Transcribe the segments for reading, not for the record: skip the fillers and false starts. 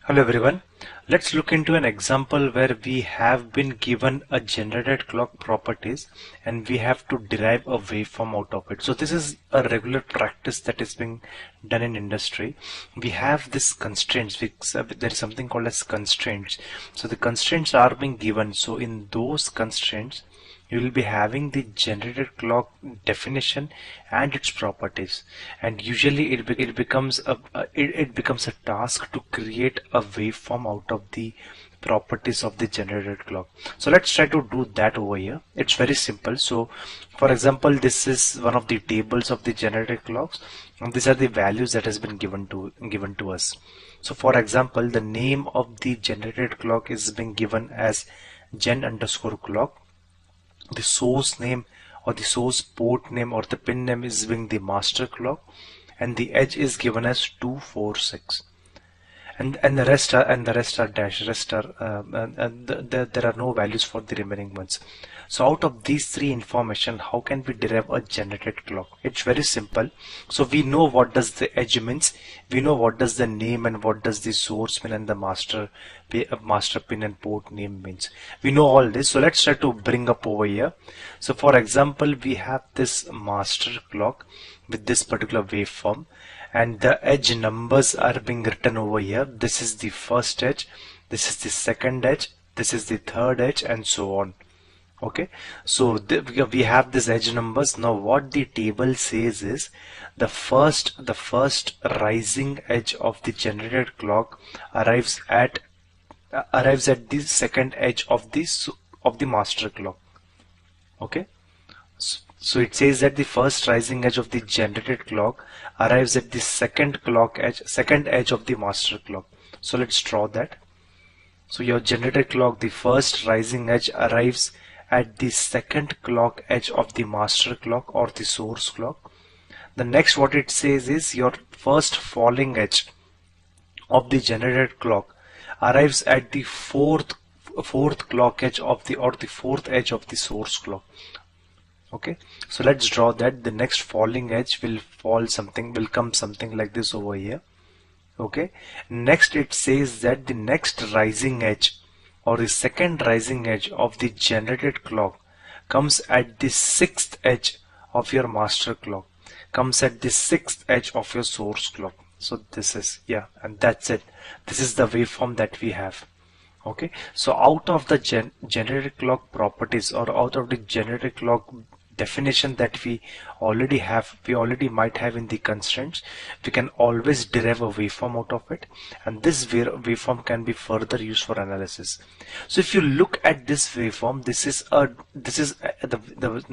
Hello everyone. Let's look into an example where we have been given a generated clock properties and we have to derive a waveform out of it. So this is a regular practice that is being done in industry. We have this constraints. There is something called as constraints. So the constraints are being given. So in those constraints, you will be having the generated clock definition and its properties, and usually it becomes a task to create a waveform out of the properties of the generated clock. So let's try to do that over here. It's very simple. So for example, this is one of the tables of the generated clocks, and these are the values that has been given to us. So for example, the name of the generated clock is being given as gen_clock. The source name or the source port name or the pin name is being the master clock, and the edge is given as 246, and the rest are dash. There are no values for the remaining ones. So out of these three information, how can we derive a generated clock? It's very simple. So we know what does the edge means, we know what does the name and what does the source mean, and the master pin and port name means. We know all this. So let's try to bring up over here. So for example, we have this master clock with this particular waveform, and the edge numbers are being written over here. This is the first edge, this is the second edge, this is the third edge, and so on. Okay, so we have this edge numbers. Now what the table says is the first rising edge of the generated clock arrives at the second edge of the master clock. Okay, so it says that the first rising edge of the generated clock arrives at the second edge of the master clock. So let's draw that. So your generated clock, the first rising edge arrives at the second clock edge of the master clock or the source clock. The next what it says is your first falling edge of the generated clock arrives at the fourth clock edge of the fourth edge of the source clock. Okay, so let's draw that. The next falling edge will come something like this over here. Okay, next it says that the next rising edge or the second rising edge of the generated clock comes at the sixth edge of your master clock, comes at the sixth edge of your source clock. So this is, yeah, and that's it. This is the waveform that we have. Okay, so out of the generated clock properties or out of the generated clock definition that we already might have in the constraints, we can always derive a waveform out of it, and this waveform can be further used for analysis. So if you look at this waveform,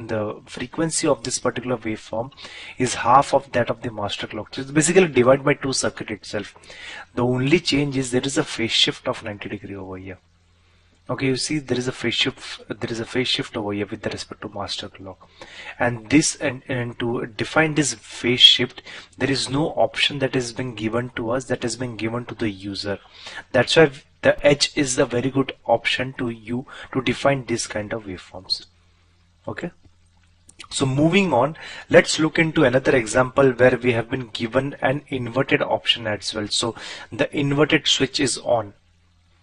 the frequency of this particular waveform is half of that of the master clock. So it's basically divided by 2 circuit itself. The only change is there is a phase shift of 90 degree over here. Okay, you see there is a phase shift over here with respect to master clock, and to define this phase shift, there is no option that is being given to us, that is being given to the user. That's why the edge is a very good option to you to define this kind of waveforms. Okay, so moving on, let's look into another example where we have been given an inverted option as well. So the inverted switch is on.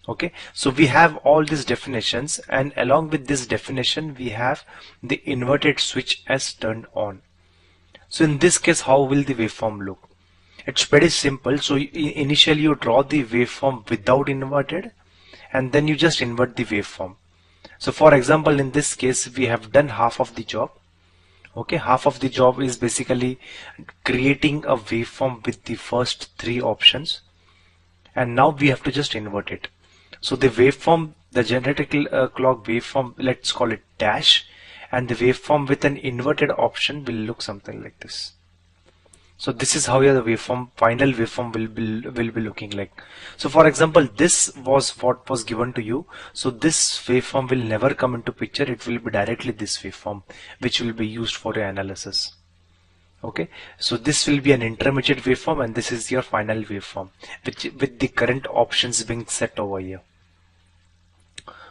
Okay, so we have all these definitions, and along with this definition we have the inverted switch as turned on. So in this case, how will the waveform look? It's pretty simple. So initially you draw the waveform without inverted, and then you just invert the waveform. So for example, in this case we have done half of the job. Okay, half of the job is basically creating a waveform with the first 3 options, and now we have to just invert it. So the waveform, the generated clock waveform, let's call it dash, and the waveform with an inverted option will look something like this. So this is how the final waveform will be looking like. So for example, this was what was given to you. So this waveform will never come into picture. It will be directly this waveform, which will be used for your analysis. Okay, so this will be an intermediate waveform, and this is your final waveform, with the current options being set over here.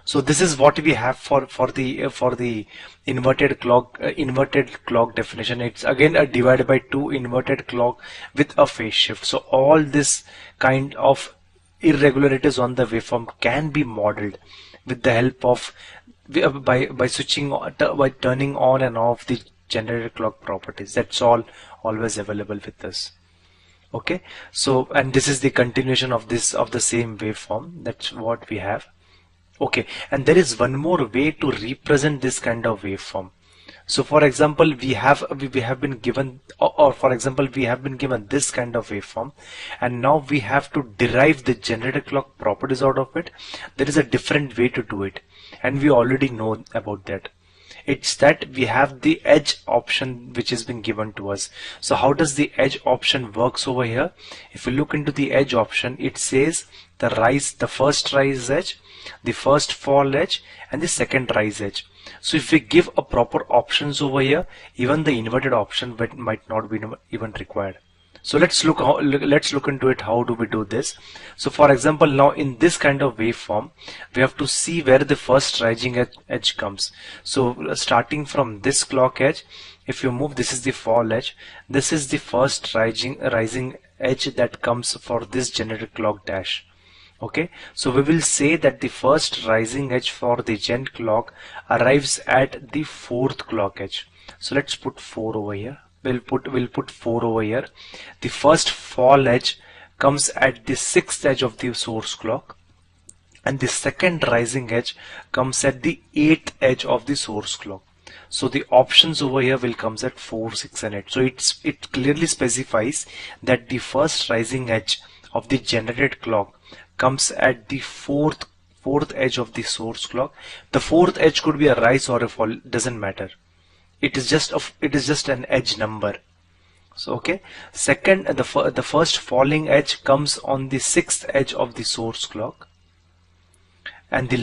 So this is what we have for the inverted clock definition. It's again a divided by 2 inverted clock with a phase shift. So all this kind of irregularities on the waveform can be modeled with the help of by switching by turning on and off the generated clock properties. That's all always available with us. Okay, so and this is the continuation of this of the same waveform. That's what we have. Okay, and there is one more way to represent this kind of waveform. So for example, we have been given, or for example, we have been given this kind of waveform, and now we have to derive the generated clock properties out of it. There is a different way to do it, and we already know about that. It's that we have the edge option which has been given to us. So how does the edge option works over here? If you look into the edge option, it says the first rise edge, the first fall edge, and the second rise edge. So if we give a proper options over here, even the inverted option might not be even required. So let's look into it. How do we do this? So for example, now in this kind of waveform, we have to see where the first rising edge comes. So starting from this clock edge, if you move, this is the fall edge. This is the first rising edge that comes for this generated clock dash. Okay, so we will say that the first rising edge for the gen clock arrives at the fourth clock edge. So let's put 4 over here. We'll put 4 over here. The first fall edge comes at the 6th edge of the source clock, and the second rising edge comes at the 8th edge of the source clock. So the options over here will comes at 4, 6, and 8. So it clearly specifies that the first rising edge of the generated clock comes at the fourth edge of the source clock. The fourth edge could be a rise or a fall, doesn't matter. It is just an edge number. So okay, second, the first falling edge comes on the 6th edge of the source clock, and the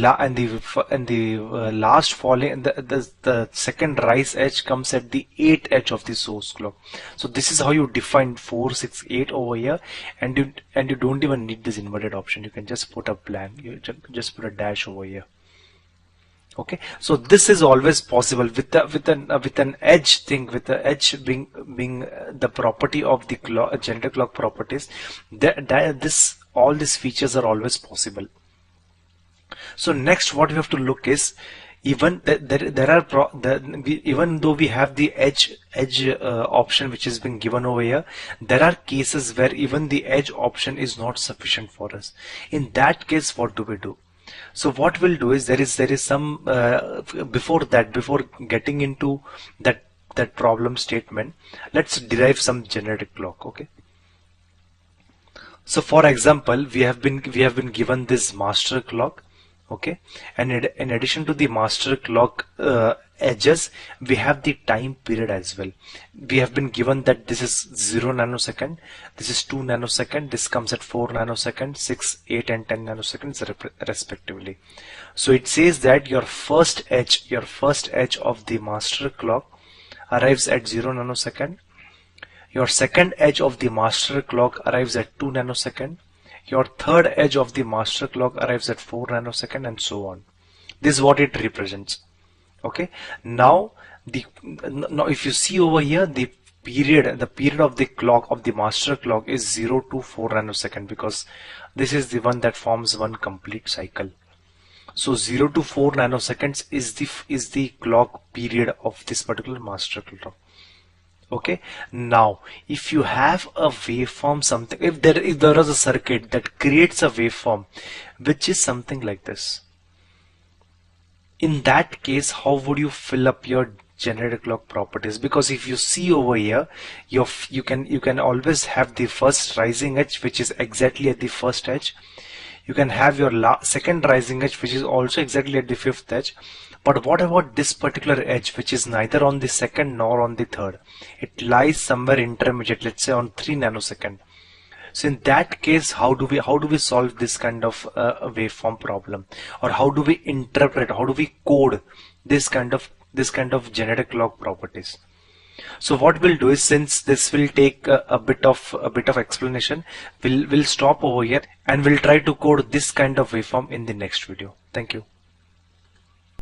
last falling, the second rise edge comes at the 8th edge of the source clock. So this is how you define 4, 6, 8 over here, and you don't even need this inverted option. You can just put a blank. You just put a dash over here. Okay, so this is always possible with an edge thing, with the edge being the property of the generated clock properties. All these features are always possible. So next, what we have to look is, even even though we have the edge option which has been given over here, there are cases where even the edge option is not sufficient for us. In that case, what do we do? So what we'll do is, there is some before getting into that problem statement, let's derive some generated clock. Okay, so for example, we have been given this master clock. Okay, and in addition to the master clock edges, we have the time period as well. We have been given that this is 0 nanosecond, this is 2 nanosecond, this comes at 4 nanosecond, 6, 8, and 10 nanoseconds respectively. So it says that your first edge of the master clock arrives at 0 nanosecond. Your second edge of the master clock arrives at 2 nanosecond. Your third edge of the master clock arrives at 4 nanosecond, and so on. This is what it represents. Okay, now if you see over here, the period of the clock of the master clock is 0 to 4 nanosecond, because this is the one that forms one complete cycle. So 0 to 4 nanoseconds is the clock period of this particular master clock. Okay, now if you have a waveform, something, if there is a circuit that creates a waveform which is something like this, in that case, how would you fill up your generated clock properties? Because if you see over here, you can always have the first rising edge which is exactly at the first edge. You can have your second rising edge which is also exactly at the fifth edge. But what about this particular edge which is neither on the second nor on the third? It lies somewhere intermediate, let's say on 3 nanosecond. So in that case, how do we solve this kind of waveform problem, or how do we interpret, how do we code this kind of generated clock properties? So what we'll do is, since this will take a bit of explanation, we'll stop over here and we'll try to code this kind of waveform in the next video. Thank you.